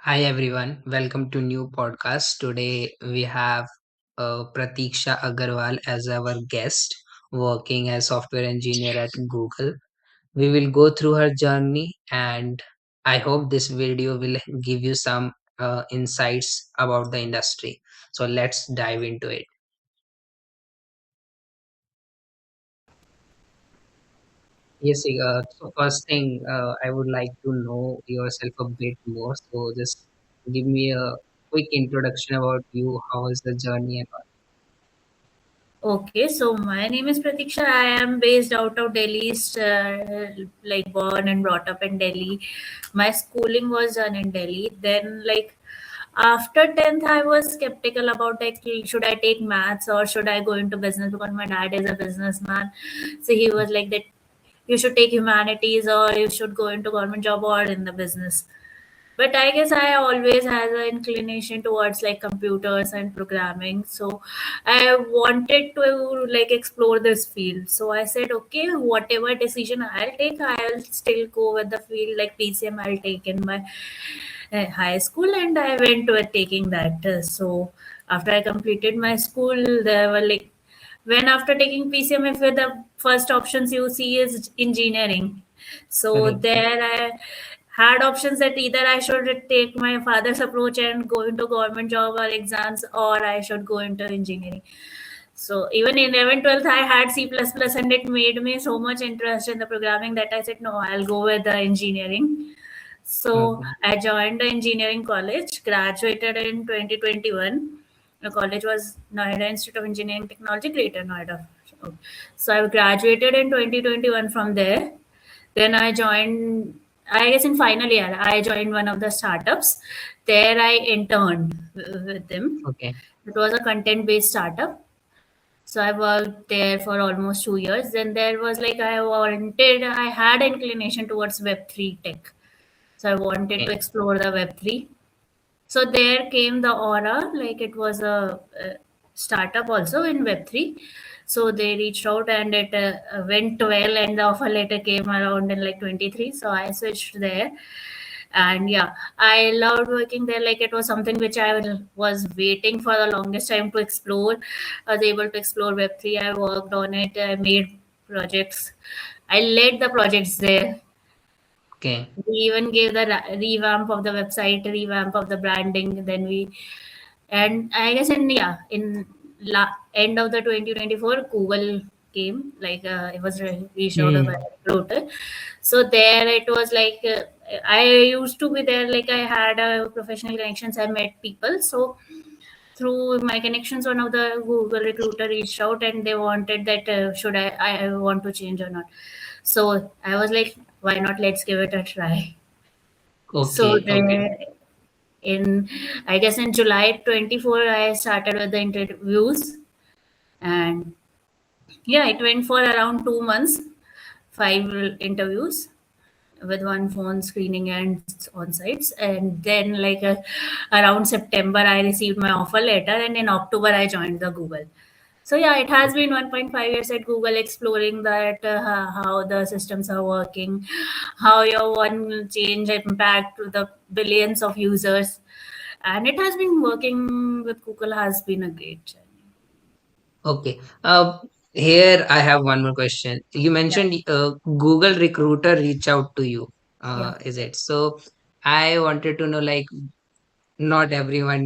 Hi everyone, welcome to new podcast. Today we have Pratiksha Agarwal as our guest, working as software engineer at Google. We will go through her journey, and I hope this video will give you some insights about the industry. So let's dive into it. Yes, so first thing, I would like to know yourself a bit more. So just give me a quick introduction about you. How is the journey and Okay, so my name is Pratiksha. I am based out of Delhi, like born and brought up in Delhi. My schooling was done in Delhi. Then, like after 10th, I was skeptical about like should I take maths or should I go into business because my dad is a businessman. So he was like that you should take humanities or you should go into government job or in the business. But I guess I always had an inclination towards like computers and programming, so I wanted to like explore this field. So I said, okay, whatever decision I'll take, I'll still go with the field like PCM I'll take in my high school, and I went to taking that. So after I completed my school, there were like when after taking PCM, if the first options you see is engineering. So all? there I had options that either I should take my father's approach and go into government job or exams, or I should go into engineering. So even in 11th, 12th, I had C++, and it made me so much interest in the programming that I said, no, I'll go with the engineering. So Okay. I joined the engineering college, graduated in 2021. The college was Noida Institute of Engineering Technology, Greater Noida. So I graduated in 2021 from there. Then I joined, I guess in final year, I joined one of the startups. There I interned with them. Okay. It was a content based startup. So I worked there for almost 2 years. Then there was like I had inclination towards Web3 tech. So I wanted to Okay. explore the Web3. So there came the Aura, like it was a startup also in Web3. So they reached out and it went well, and the offer letter came around in like 23. So I switched there. And yeah, I loved working there. Like it was something which was waiting for the longest time to explore. I was able to explore Web3. I worked on it. I made projects. I led the projects there. Okay. We even gave the revamp of the website, revamp of the branding. Then and I guess in end of the 2024, Google came. Like it was reached out by Hmm. a recruiter. So there it was like I used to be there. Like I had professional connections. I met people. So through my connections, one of the Google recruiter reached out and they wanted that should I want to change or not. So I was like, why not? Let's give it a try. So Okay. Okay. there in I guess in July 24 I started with the interviews, and yeah, it went for around 2 months, five interviews with one phone screening and on sites, and then like around September I received my offer letter, and in October I joined the Google. So yeah, it has been 1.5 years at Google, exploring that how the systems are working, how your one change impact to the billions of users, and it has been working with Google has been a great journey. Okay. Here I have one more question. You Yeah, mentioned Google Recruiter reach out to you. yeah. Is it? So I wanted to know, like, not everyone,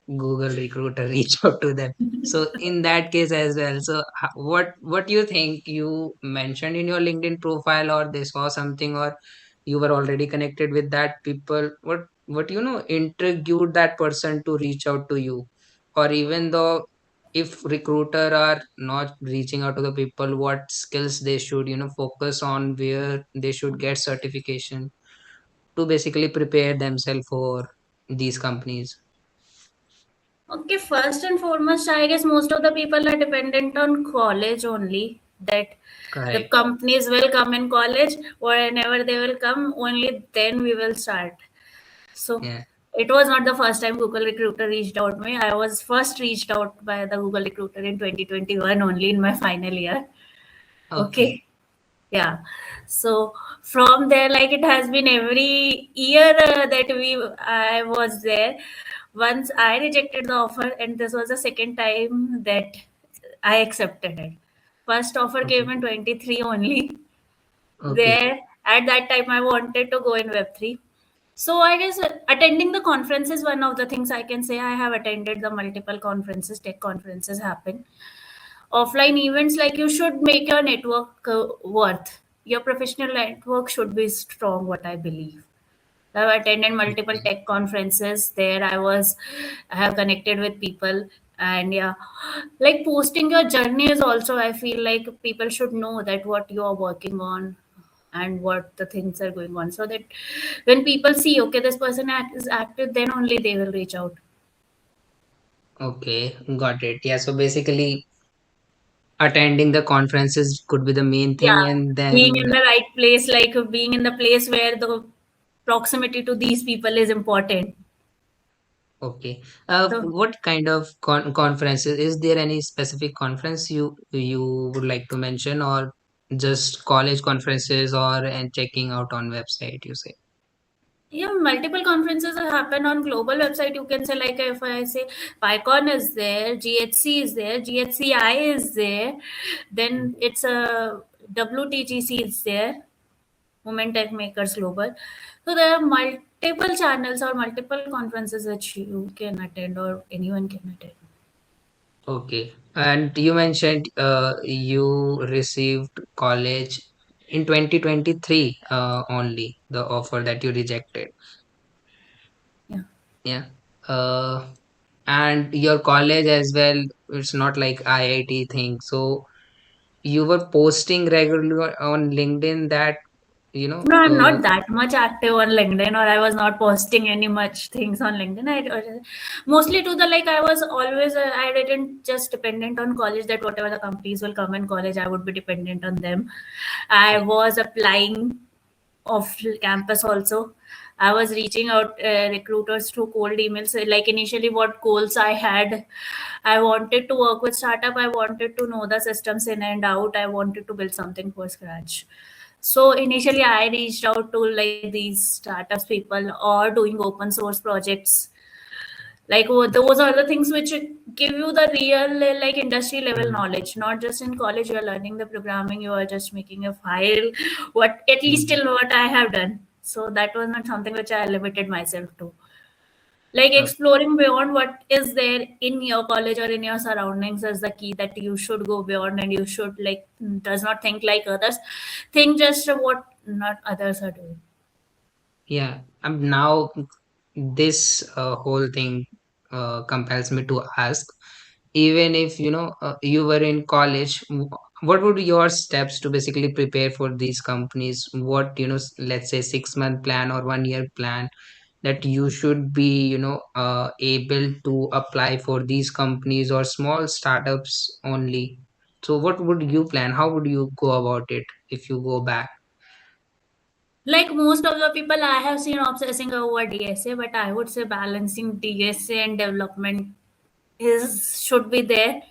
Google Recruiter reach out to them. So in that case as well. So what you think you mentioned in your LinkedIn profile, or they saw something, or you were already connected with that people? What intrigued that person to reach out to you? Or even though if recruiter are not reaching out to the people, what skills they should focus on, where they should get certification to basically prepare themselves for these companies? Okay, first and foremost, I guess most of the people are dependent on college only. That the Correct. companies will come in college, whenever they will come, only then we will start. So Yeah. it was not the first time Google Recruiter reached out to me. I was first reached out by the Google Recruiter in 2021 only in my final year. Okay. Okay. Yeah. So from there, like it has been every year that I was there. Once I rejected the offer, and this was the second time that I accepted it. First offer came Okay. in 23 only. Okay. There, at that time, I wanted to go in Web3. So I guess attending the conference is one of the things I can say. I have attended the multiple conferences, tech conferences happen. Offline events, like you should make your network worth. Your professional network should be strong, what I believe. I've attended multiple Okay. tech conferences. There I have connected with people. And yeah, like posting your journey is also, I feel like people should know that what you are working on and what the things are going on, so that when people see, okay, this person is active, then only they will reach out. Okay. Got it. Yeah. So basically, attending the conferences could be the main thing, Yeah, and being then in the right place, like being in the place where the proximity to these people is important. okay. So What kind of conferences? Is there any specific conference you would like to mention, or just college conferences, or and checking out on website? You say. yeah, multiple conferences that happen on global website. You can say, like if I say PyCon is there, GHC is there, GHCI is there, then it's a WTGC is there, Women Tech Makers Global. So there are multiple channels or multiple conferences which you can attend or anyone can attend. Okay. And you mentioned you received college in 2023 only, the offer that you rejected. Yeah. Yeah. Uh, and your college as well, it's not like IIT thing. So you were posting regularly on LinkedIn that, you know, No, I'm not that much active on LinkedIn, or I was not posting any much things on LinkedIn. Mostly to the, like I was always I didn't just dependent on college, that whatever the companies will come in college, I would be dependent on them. I was applying off campus also. I was reaching out recruiters through cold emails. So, like initially, what goals I had, I wanted to work with startup. I wanted to know the systems in and out. I wanted to build something for scratch. So initially, I reached out to like these startups people or doing open source projects. Like those are the things which give you the real like industry level Mm, knowledge. Not just in college, you are learning the programming. You are just making a file. What at least mm, till what I have done. So that was not something which I limited myself to. Like uh, exploring beyond what is there in your college or in your surroundings is the key, that you should go beyond, and you should like does not think like others, think just what not others are doing. yeah. Now this whole thing compels me to ask, even if you were in college, what would be your steps to basically prepare for these companies? What, let's say 6 month plan or 1 year plan that you should be able to apply for these companies or small startups only. So what would you plan? How would you go about it if you go back? Like most of the people I have seen obsessing over DSA, but I would say balancing DSA and development is should be there.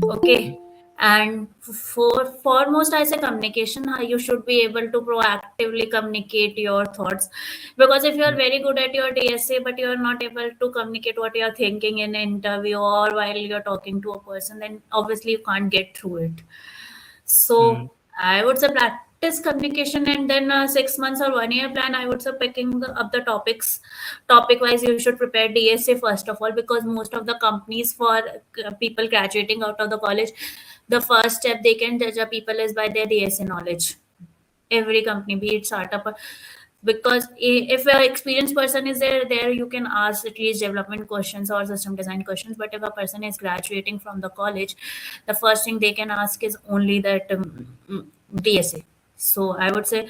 Okay. And for foremost, I say communication. You should be able to proactively communicate your thoughts, because if you are very good at your DSA but you are not able to communicate what you are thinking in an interview or while you're talking to a person, then obviously you can't get through it. Mm, So I would say practice communication, and then 6 months or 1 year plan. I would say picking up the topics, topic wise. You should prepare DSA first of all, because most of the companies for people graduating out of the college, the first step they can judge a people is by their DSA knowledge. Every company, be it startup, because if an experienced person is there you can ask at least development questions or system design questions. But if a person is graduating from the college, the first thing they can ask is only that DSA. So I would say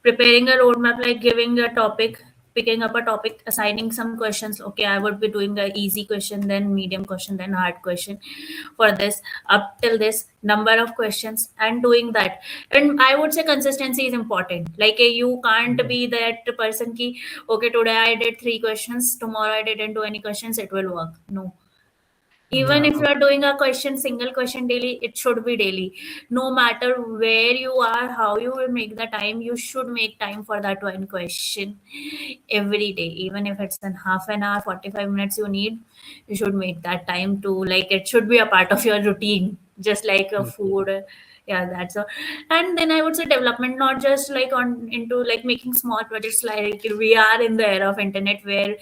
preparing a roadmap, like giving a topic, picking up a topic, assigning some questions. Okay, I would be doing a easy question, then medium question, then hard question for this, up till this number of questions, and doing that. And I would say consistency is important. Like you can't mm, be that person ki, okay, today I did 3 questions, tomorrow I didn't do any questions, it will work. No, Even Yeah. if you are doing a question, single question daily, it should be daily. No matter where you are, how you will make the time, you should make time for that one question every day. Even if it's in half an hour, 45 minutes you need, you should make that time to, like, it should be a part of your routine, just like a Okay. food. Yeah, that's all. And then I would say development, not just like on into like making small projects. Like we are in the era of internet where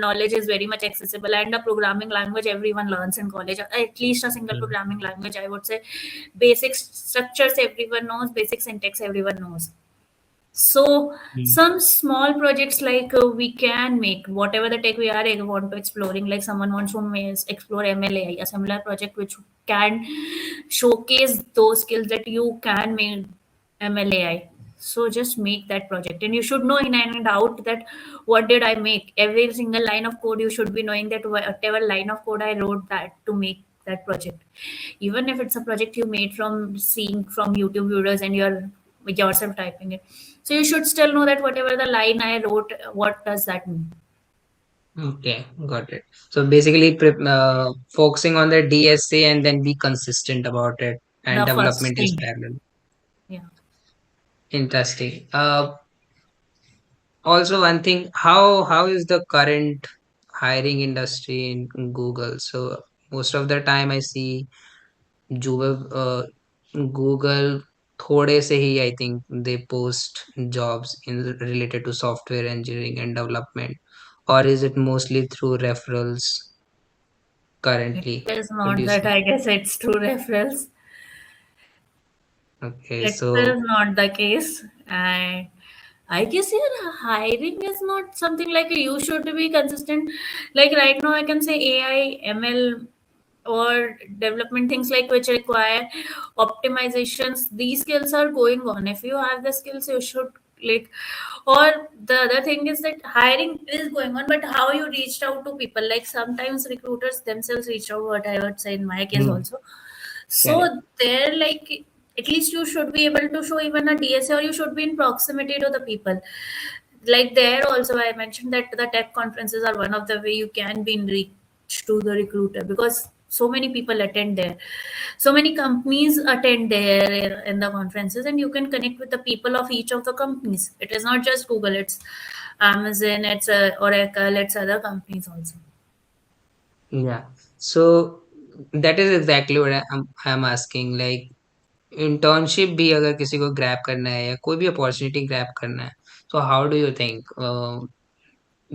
knowledge is very much accessible, and a programming language everyone learns in college, at least a single Mm. programming language, I would say. Basic structures everyone knows, basic syntax everyone knows. So Mm. some small projects, like we can make whatever the tech we are want to exploring. Like someone wants to explore MLAI, a similar project which can showcase those skills that you can make MLAI. So just make that project, and you should know in and out that what did I make. Every single line of code you should be knowing that whatever line of code I wrote that to make that project. Even if it's a project you made from seeing from YouTube videos and you're with yourself typing it, so you should still know that whatever the line I wrote, what does that mean. Okay, got it. So basically, focusing on the DSA and then be consistent about it, and The first development is thing. parallel. Yeah. Interesting. Also, one thing, how is the current hiring industry in Google? So most of the time, I see Google थोड़े से ही I think they post jobs in related to software engineering and development, or is it mostly through referrals It currently? is What do not you that, say? I guess it's two referrals. Okay, It so is not the case. And I guess your hiring is not something like you should be consistent. Like right now, I can say AI, ML, or development things like which require optimizations. These skills are going on. If you have the skills, you should like. Or the other thing is that hiring is going on, but how you reached out to people? Like sometimes recruiters themselves reach out. What I would say in my case hmm, also, correct. so there, like at least you should be able to show even a DSA, or you should be in proximity to the people. Like there also, I mentioned that the tech conferences are one of the way you can be in reach to the recruiter, because so many people attend there, so many companies attend there in the conferences, and you can connect with the people of each of the companies. It is not just Google, it's Amazon, it's Oracle, it's other companies also. Yeah. So that is exactly what I'm asking. Like internship भी अगर किसी को grab करना है या कोई भी opportunity grab करना है, so how do you think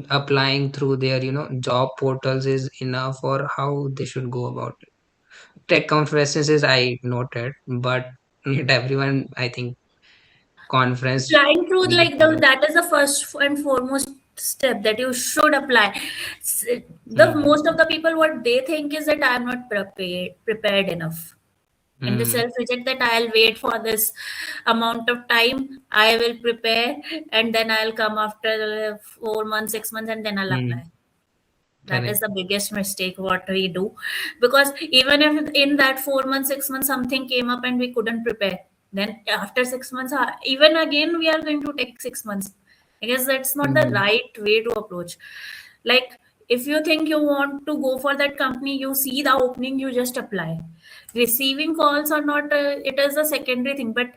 applying through their job portals is enough, or how they should go about it? Tech conferences I noted, but not everyone I think conference Applying truth, we like follow. that is the first and foremost step that you should apply. The Hmm. most of the people, what they think is that I am not prepared enough, and they Hmm. self reject that I'll wait for this amount of time, I will prepare, and then I'll come after 4 months, 6 months, and then I'll Hmm. apply. That is Correct. the biggest mistake what we do, because even if in that 4 months, 6 months something came up and we couldn't prepare, then after 6 months, even again we are going to take 6 months. I guess that's not the Hmm. right way to approach. Like if you think you want to go for that company, you see the opening, you just apply. Receiving calls or not, it is a secondary thing. But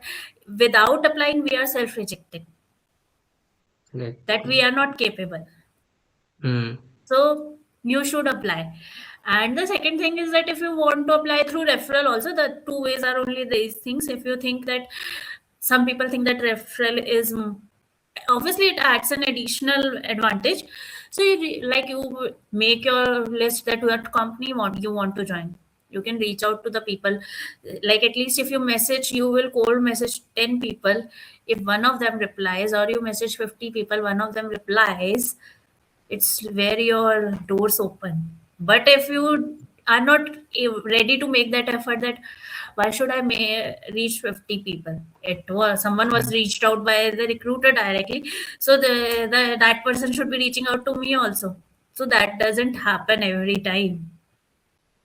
without applying, we are self rejecting Correct. that we Correct. are not capable. Hmm. So you should apply. And the second thing is that if you want to apply through referral, also the two ways are only these things. If you think that some people think that referral is obviously it adds an additional advantage. So like you make your list that what company you want to join. You can reach out to the people. Like at least if you message, you will cold message 10 people. If one of them replies, or you message 50 people, one of them replies, it's where your doors open. But if you are not ready to make that effort, that why should I reach 50 people? It was someone was Hmm. reached out by the recruiter directly, so the that person should be reaching out to me also. So that doesn't happen every time.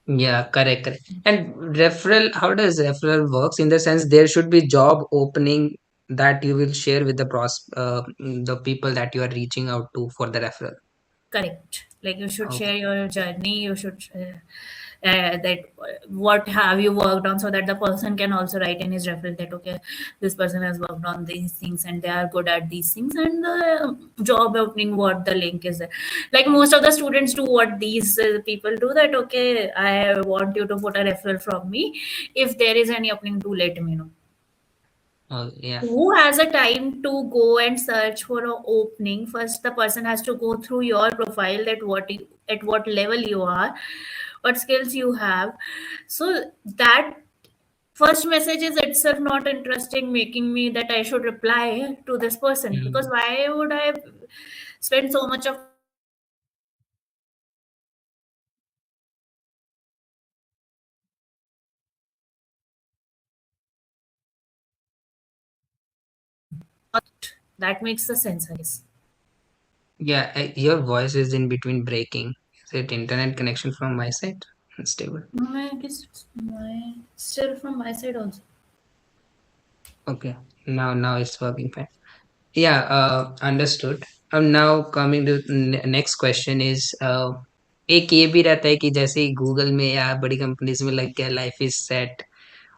Yeah, correct, correct. And referral, how does referral works? In the sense, there should be job opening that you will share with the people that you are reaching out to for the referral. Correct. Like you should Okay. share your journey. You should that what have you worked on, so that the person can also write in his reference that okay, this person has worked on these things and they are good at these things, and the job opening, what the link is there. Like most of the students do what these people do, that okay, I want you to put a referral from me, if there is any opening, do let me know. Oh, yeah. Who has a time to go and search for an opening? First the person has to go through your profile, that what you, at what level you are, what skills you have. So that first message is itself not interesting, making me that I should reply to this person, because Mm. why would I spend so much of time on searching for a opening if I can just reply to that person and say that okay, this is the opening, that makes the sense, I guess. Yeah, your voice is in between breaking. Is it internet connection from my side? Unstable. No, I guess it's my still from my side also. Okay. Now it's working fine. Yeah, understood. Now coming to next question is एक ये भी रहता है कि जैसे ही Google में या बड़ी कंपनीज में लग गया लाइफ इज सेट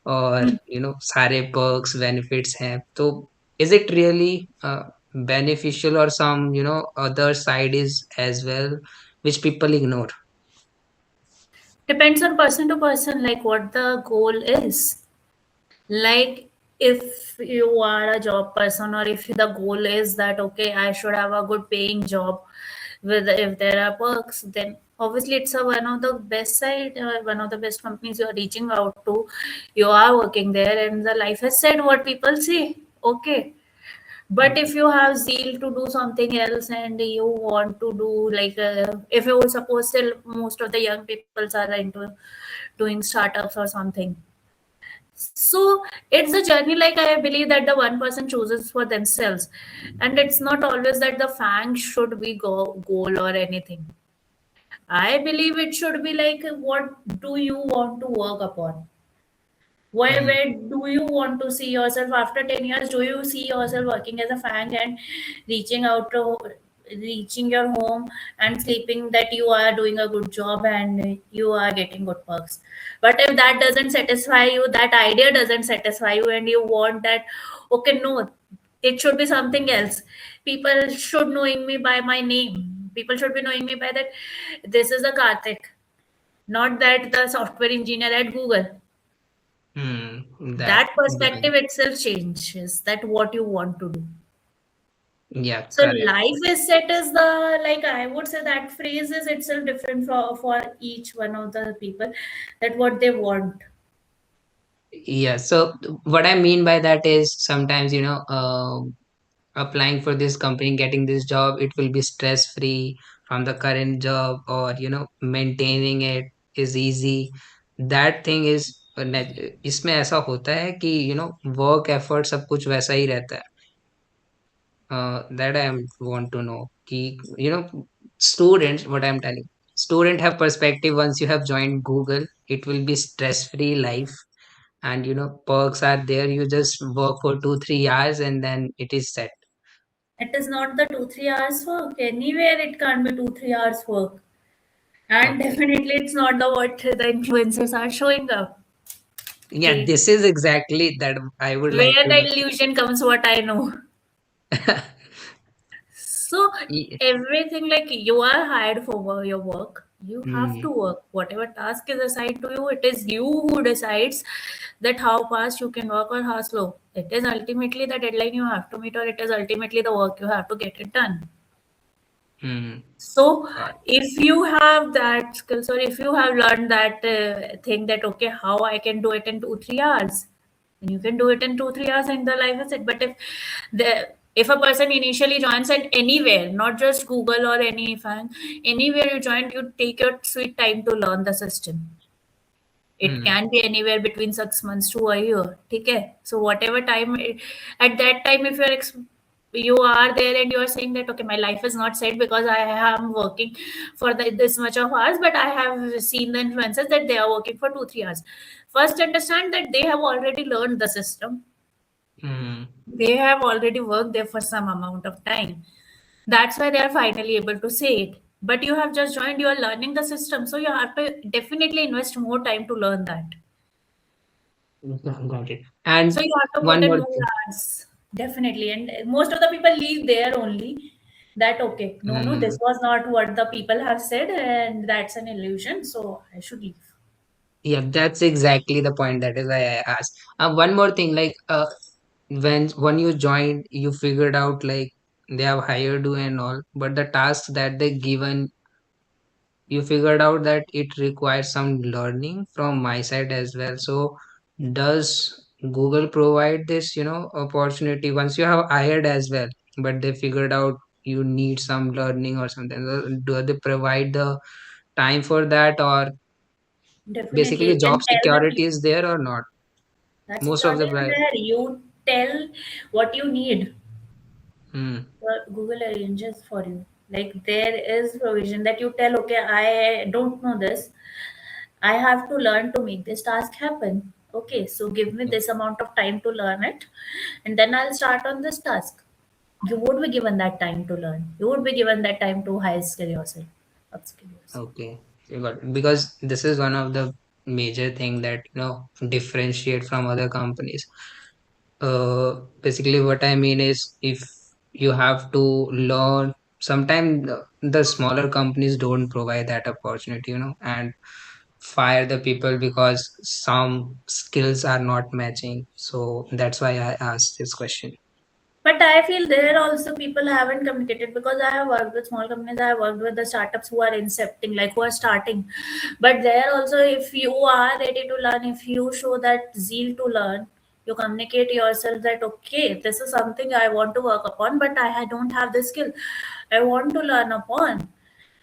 और Hmm. सारे पर्क्स बेनिफिट्स हैं तो is it really beneficial or some other side is as well which people ignore. Depends on person to person, like what the goal is. Like if you are a job person, or if the goal is that okay, I should have a good paying job with, if there are perks, then obviously it's a one of the best side, one of the best companies you are reaching out to. You are working there, and the life has said what people say. Okay. But Okay. if you have zeal to do something else, and you want to do like if you suppose still most of the young people are into doing startups or something, so it's a journey, like I believe that the one person chooses for themselves, and it's not always that the fang should be goal or anything. I believe it should be like what do you want to work upon, Mm, where do you want to see yourself after 10 years? Do you see yourself working as a fang and reaching out to reaching your home and sleeping that you are doing a good job and you are getting good perks? But if that doesn't satisfy you, that idea doesn't satisfy you, and you want that, okay, no, it should be something else. People should knowing me by my name. People should be knowing me by that this is a Karthik, not that the software engineer at Google. that That perspective itself changes that what you want to do. yeah, So correct. life is set as the, like I would say that phrase is itself different for each one of the people, that what they want. Yeah, so what I mean by that is sometimes applying for this company, getting this job, it will be stress free from the current job, or maintaining it is easy. That thing is इसमें ऐसा होता है कि work effort सब कुछ वैसा ही रहता है. That I want to know कि students, what I'm telling, student have perspective. Once you have joined Google, it will be stress free life, and perks are there. You just work for 2-3 hours and then it is set. It is not the 2-3 hours work. Anywhere it can't be 2-3 hours work. And Okay. definitely it's not the what the influencers are showing up. Yeah, Okay. this is exactly that I would like Where to the illusion comes, what I know. know. So Ye- everything, like you are hired for your work. You have to mm, work. Whatever task is assigned to you, it is you who decides that how fast you can work or how slow. It is ultimately the deadline you have to meet, or it is ultimately the work you have to get it done. mm, So got if you have that skills, or if you have learned that thing that okay, how I can do it in 2-3 hours, and you can do it in 2-3 hours, and the life is it. But the if a person initially joins at anywhere, not just Google or any fan, anywhere you join, you take your sweet time to learn the system. It mm, can be anywhere between 6 months to a year. Okay, so whatever time at that time, if you are there and you are saying that okay, my life is not set because I am working for this much of hours, but I have seen the influencers that they are working for 2-3 hours. First, understand that they have already learned the system. mm, They have already worked there for some amount of time. That's why they are finally able to say it. but you have just joined, you are learning the system, so you have to definitely invest more time to learn that. Got it. So And you have to put one in more more thing. hours, definitely. And most of the people leave there only. That okay, no, this Mm, was not what the people have said, and that's an illusion. So I should leave. yeah, that's exactly the point. That is why I asked. One more thing, like when you joined, you figured out like they have hired you and all, but the tasks that they given, you figured out that it requires some learning from my side as well. So does Google provide this, opportunity once you have hired as well, but they figured out you need some learning or something? Do they provide the time for that, or Definitely, basically you job can tell the security people. is there or not? That's Most of the again there. You tell what you need. hmm, Google arranges for you. Like there is provision that you tell, okay, I don't know this. I have to learn to make this task happen. Okay, so give me this amount of time to learn it, and then I'll start on this task. You would be given that time to learn. You would be given that time to high skill yourself, upskill yourself. okay, you got it. Because this is one of the major thing that differentiate from other companies. Basically what I mean is, if you have to learn, sometimes the smaller companies don't provide that opportunity, and fire the people because some skills are not matching. So that's why I asked this question. But I feel there also people haven't communicated, because I have worked with small companies, I have worked with the startups who are incepting, like who are starting. But there also, if you are ready to learn, if you show that zeal to learn, you communicate yourself that okay, this is something I want to work upon, but I don't have the skill. I want to learn upon.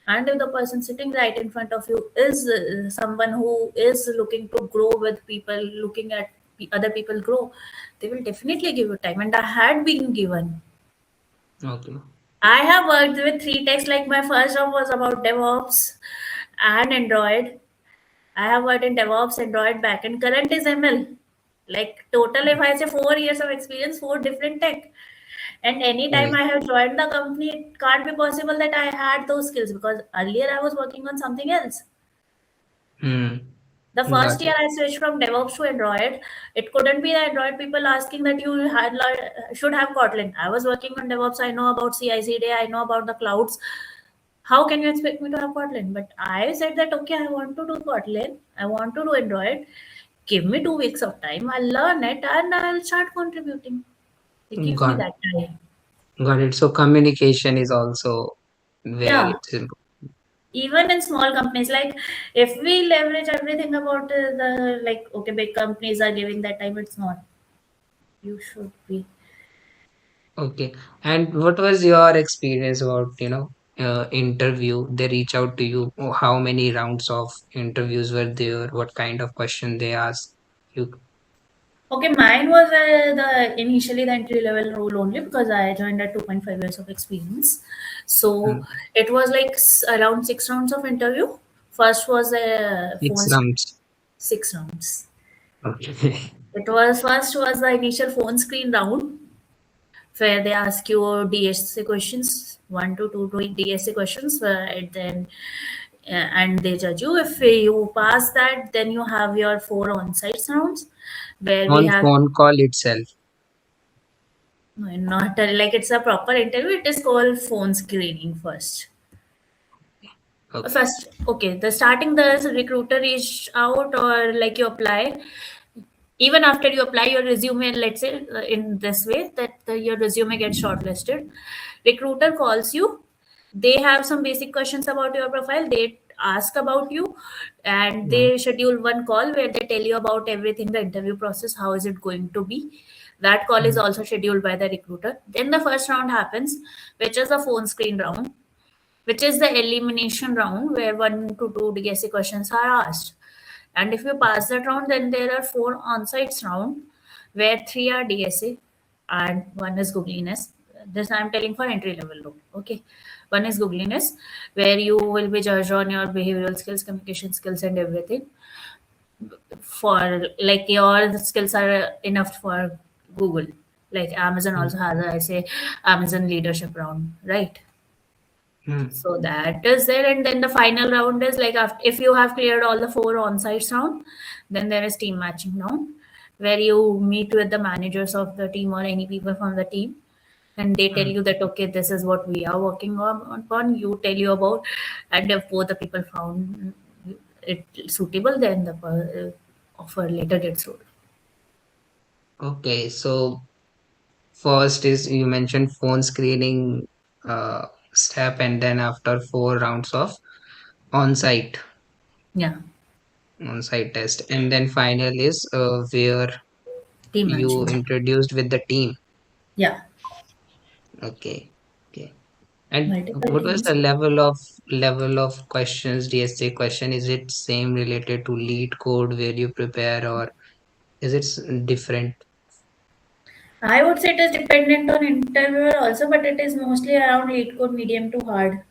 And if the person sitting right in front of you is someone who is looking to grow with people, looking at other people grow, they will definitely give you time. And I had been given. Okay. I have worked with three techs. Like my first job was about DevOps and Android. I have worked in DevOps, Android, backend. Current is ML. Like total, if I say 4 years of experience, four different tech. And anytime Right. I have joined the company, it can't be possible that I had those skills, because earlier I was working on something else. Hmm. The first Got year it. I switched from DevOps to Android. It couldn't be the Android people asking that you should have Kotlin. I was working on DevOps. I know about CI/CD. I know about the clouds. How can you expect me to have Kotlin? But I said that okay, I want to do Kotlin. I want to do Android. Give me 2 weeks of time. I'll learn it and I'll start contributing. They give me got that time. got it. So communication is also where Yeah. it's important. Even in small companies, like if we leverage everything about the like okay, big companies are giving that time, it's not. You should be. Okay. And what was your experience about, interview? They reach out to you. How many rounds of interviews were there? What kind of question they asked you? Okay, mine was the initially the entry level role only, because I joined at 2.5 years of experience. So Mm, it was like around 6 rounds of interview. First was a phone 6 rounds. 6 rounds. Okay. It was first was the initial phone screen round, where they ask you DSA questions, 1 to 2 DSA questions, and then and they judge you. If you pass that, then you have your four on-site rounds, where we On have phone call itself. no, not like it's a proper interview. It is called phone screening first. Okay. First, okay, the starting the recruiter reach out, or like you apply. Even after you apply your resume, let's say in this way that your resume gets shortlisted, recruiter calls you. They have some basic questions about your profile. They ask about you, and Mm, they schedule one call where they tell you about everything, the interview process, how is it going to be. That call is mm, also scheduled by the recruiter. Then the first round happens, which is a phone screen round, which is the elimination round, where 1 to 2 DSA questions are asked. And if you pass that round, then there are four on-sites round, where three are DSA and one is Googliness. This I'm telling for entry level role. Okay. One is Googliness, where you will be judged on your behavioral skills, communication skills, and everything. For like your skills are enough for Google. Like Amazon mm, also has, I say, Amazon leadership round, right? Hmm. So that is there, and then the final round is like after, if you have cleared all the four on-site round, then there is team matching round, where you meet with the managers of the team or any people from the team, and they tell Hmm. you that okay, this is what we are working on upon. You tell you about, and if both the people found it suitable, then the offer later gets rolled. Okay, so first is you mentioned phone screening uh, step, and then after 4 rounds of on-site Yeah, on-site test, and then final is where team you matching. introduced with the team. Yeah, Okay, okay. And multiple what was the teams. level of questions, DSA question? Is it same related to lead code where you prepare, or is it different? I would say it is dependent on interviewer also, but it is mostly around lead code medium to hard,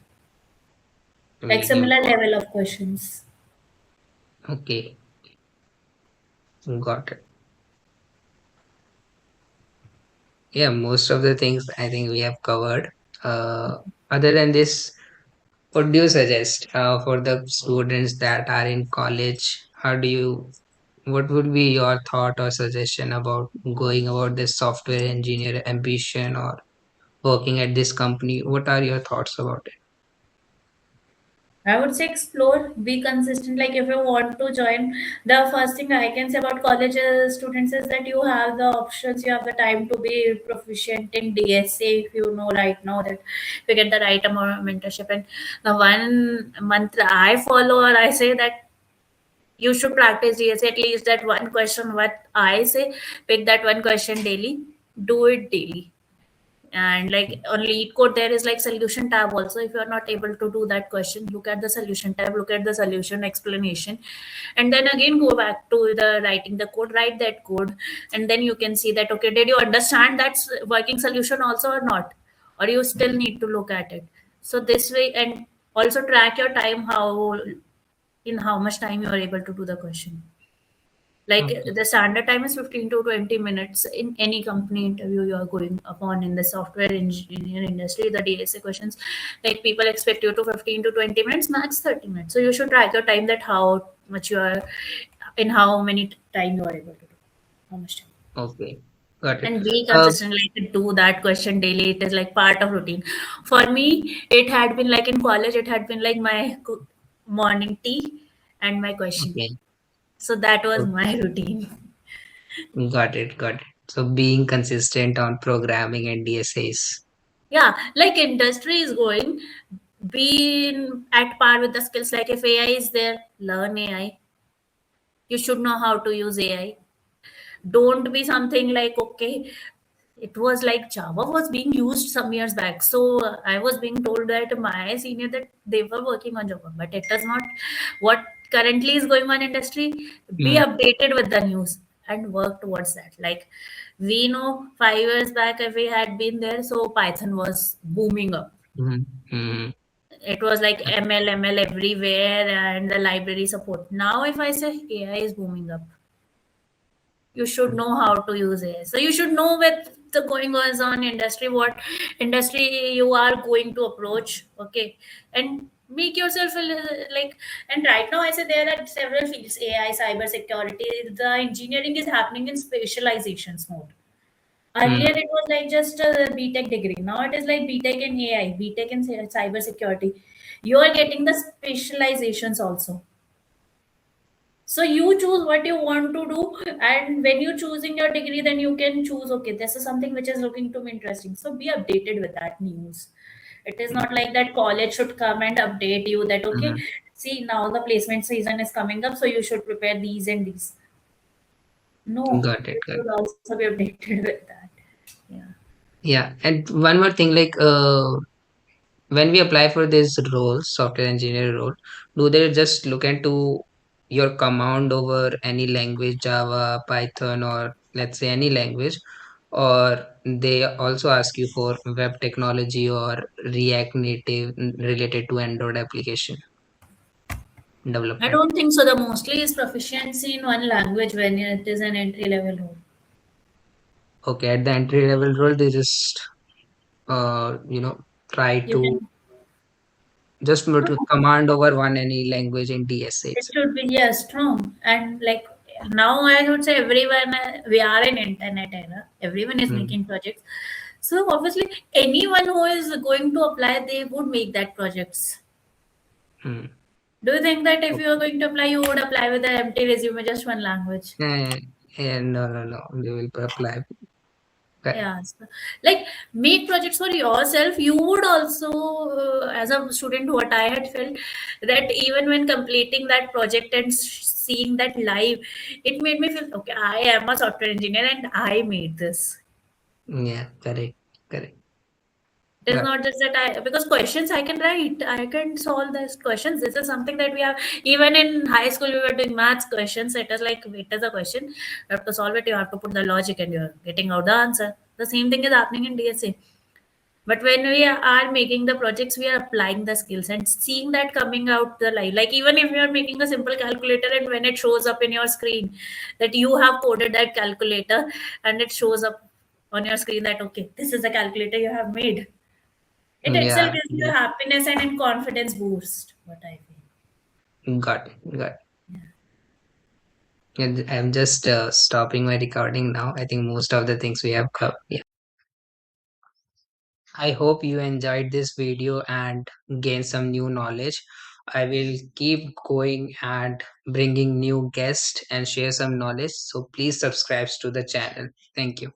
like Medium similar to level of questions. okay, got it. Yeah, most of the things I think we have covered. Other than this, what do you suggest for the students that are in college? What would be your thought or suggestion about going about this software engineer ambition or working at this company? What are your thoughts about it? I would say explore, be consistent. Like if you want to join, the first thing I can say about college students is that you have the options, you have the time to be proficient in DSA if you know right now that you get the right amount of mentorship. And the 1 month I follow, or I say that you should practice DSA at least that one question. What I say, pick that one question daily, do it daily. And like on lead code there is like solution tab also. If you are not able to do that question, look at the solution tab, look at the solution explanation, and then again go back to the writing the code, write that code, and then you can see that okay, did you understand that working solution also or not, or you still need to look at it. So this way, and also track your time, how in how much time you are able to do the question. Like Okay. the standard time is 15 to 20 minutes in any company interview you are going upon in the software engineer industry. The DSA questions, like people expect you to 15 to 20 minutes, max 30 minutes. So you should track your time, that how much you are, in how many time you are able to do, how much time. Okay. Got it. And be Uh, consistent, like do that question daily. It is like part of routine. For me, it had been like in college, it had been like my morning tea and my question. okay. So that was Okay. my routine. Got it. Got it. So being consistent on programming and DSAs. Yeah, like industry is going, be at par with the skills. Like if AI is there, learn AI. You should know how to use AI. Don't be something like okay, it was like Java was being used some years back. So I was being told that my senior that they were working on Java, but it is not what currently is going on industry. Be Mm, updated with the news and work towards that. Like we know 5 years back if we had been there, so Python was booming up. mm, mm. It was like ML everywhere and the library support. Now if I say AI is booming up, you should know how to use AI. So you should know with the going on industry, what industry you are going to approach. Okay. And make yourself like, and right now I say there are several fields: AI, cyber security. The engineering is happening in specializations mode. Earlier, Mm, it was like just a BTech degree. Now it is like BTech in AI, BTech in cyber security. You are getting the specializations also. So you choose what you want to do, and when you choosing your degree, then you can choose. Okay, this is something which is looking to me interesting. So be updated with that news. It is not like that college should come and update you that okay, mm. see now the placement season is coming up, so you should prepare these and these. No, Got it. you Got it. should also be updated with that. Yeah. Yeah. And one more thing, like when we apply for this role, software engineer role, do they just look into your command over any language, Java, Python, or let's say any language, or they also ask you for web technology or React Native related to Android application I development? don't think so. The mostly is proficiency in one language when it is an entry level role. Okay, at the entry level role, they just try You to can. Just command over one any language in DSA It itself. should be, yeah, strong. And like now, I would say everyone, we are in internet era. Everyone is Hmm. making projects. So obviously, anyone who is going to apply, they would make that projects. Hmm. Do you think that if you are Okay. going to apply, you would apply with an empty resume, just one language? No, no, no. They will apply. Correct. Yeah, so, like make projects for yourself. You would also, as a student, what I had felt that even when completing that project and seeing that live, it made me feel okay. I am a software engineer and I made this. Yeah, correct. Correct. It is Right. not just that I, because questions I can write, I can solve these questions. This is something that we have even in high school. We were doing maths questions. It is like it is a question. You have to solve it. You have to put the logic, and you're getting out the answer. The same thing is happening in DSA. But when we are making the projects, we are applying the skills and seeing that coming out the live. Like even if you are making a simple calculator and when it shows up in your screen that you have coded that calculator and it shows up on your screen that okay, this is the calculator you have made. It itself Yeah, gives you yeah. a happiness and a confidence boost. What I feel. Got it. Got it. And I'm just stopping my recording now. I think most of the things we have covered. Yeah. I hope you enjoyed this video and gained some new knowledge. I will keep going and bringing new guests and share some knowledge. So please subscribe to the channel. Thank you.